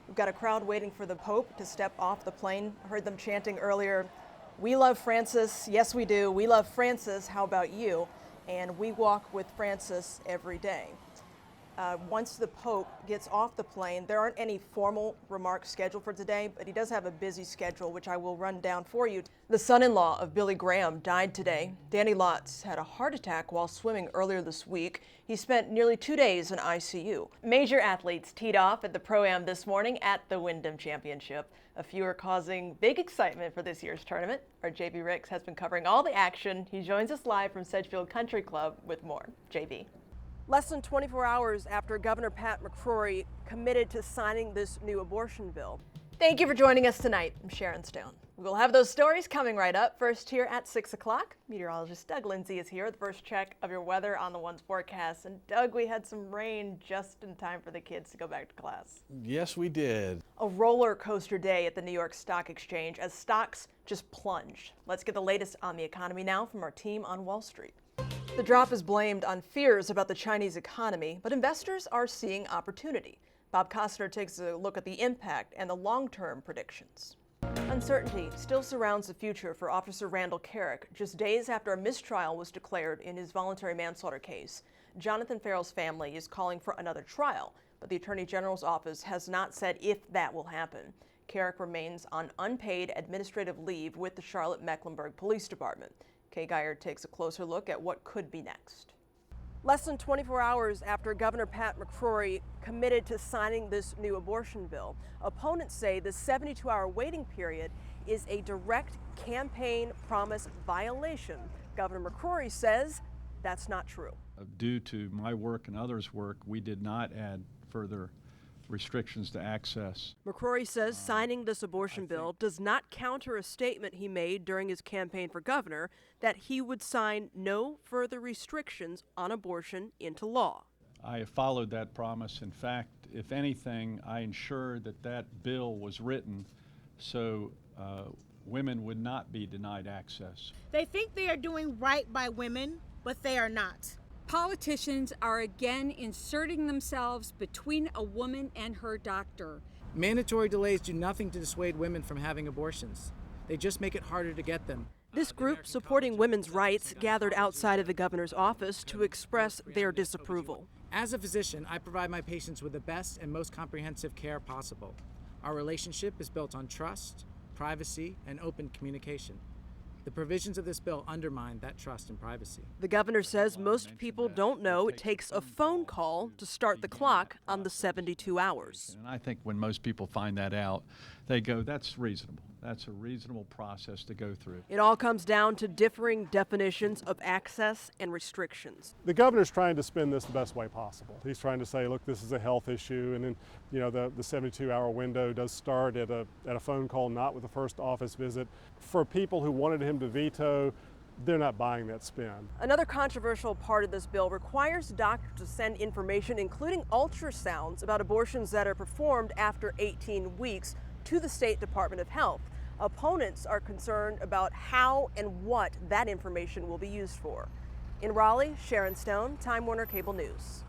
We've got a crowd waiting for the Pope to step off the plane. I heard them chanting earlier, "We love Francis. Yes, we do. We love Francis. How about you?" And we walk with Francis every day. Once the Pope gets off the plane, there aren't any formal remarks scheduled for today, but he does have a busy schedule, which I will run down for you. The son-in-law of Billy Graham died today. Danny Lotz had a heart attack while swimming earlier this week. He spent nearly 2 days in ICU. Major athletes teed off at the Pro-Am this morning at the Wyndham Championship. A few are causing big excitement for this year's tournament. Our JB Ricks has been covering all the action. He joins us live from Sedgefield Country Club with more. JB. Less than 24 hours after Governor Pat McCrory committed to signing this new abortion bill. Thank you for joining us tonight. I'm Sharon Stone. We'll have those stories coming right up. First here at 6 o'clock, meteorologist Doug Lindsay is here with the first check of your weather on the One's forecast. And Doug, we had some rain just in time for the kids to go back to class. Yes, we did. A roller coaster day at the New York Stock Exchange as stocks just plunged. Let's get the latest on the economy now from our team on Wall Street. The drop is blamed on fears about the Chinese economy, but investors are seeing opportunity. Bob Costner takes a look at the impact and the long-term predictions. Uncertainty still surrounds the future for Officer Randall Carrick, just days after a mistrial was declared in his voluntary manslaughter case. Jonathan Farrell's family is calling for another trial, but the Attorney General's office has not said if that will happen. Carrick remains on unpaid administrative leave with the Charlotte-Mecklenburg Police Department. Kay Geyer takes a closer look at what could be next. Less than 24 hours after Governor Pat McCrory committed to signing this new abortion bill, opponents say the 72-hour waiting period is a direct campaign promise violation. Governor McCrory says that's not true. Due to my work and others' work, we did not add further restrictions to access. McCrory says signing this abortion bill does not counter a statement he made during his campaign for governor that he would sign no further restrictions on abortion into law. I have followed that promise. In fact, if anything, I ensured that that bill was written so women would not be denied access. They think they are doing right by women, but they are not. Politicians are again inserting themselves between a woman and her doctor. Mandatory delays do nothing to dissuade women from having abortions. They just make it harder to get them. This group supporting women's rights gathered outside of the governor's office to express their disapproval. As a physician, I provide my patients with the best and most comprehensive care possible. Our relationship is built on trust, privacy, and open communication. The provisions of this bill undermine that trust and privacy. The governor says most people don't know it takes a phone call to start the clock on the 72 hours. And I think when most people find that out, they go, that's reasonable. That's a reasonable process to go through. It all comes down to differing definitions of access and restrictions. The governor's trying to spin this the best way possible. He's trying to say, look, this is a health issue, and then, the 72-hour window does start at a phone call, not with a first office visit. For people who wanted him to veto, they're not buying that spin. Another controversial part of this bill requires doctors to send information, including ultrasounds, about abortions that are performed after 18 weeks to the State Department of Health. Opponents are concerned about how and what that information will be used for. In Raleigh, Sharon Stone, Time Warner Cable News.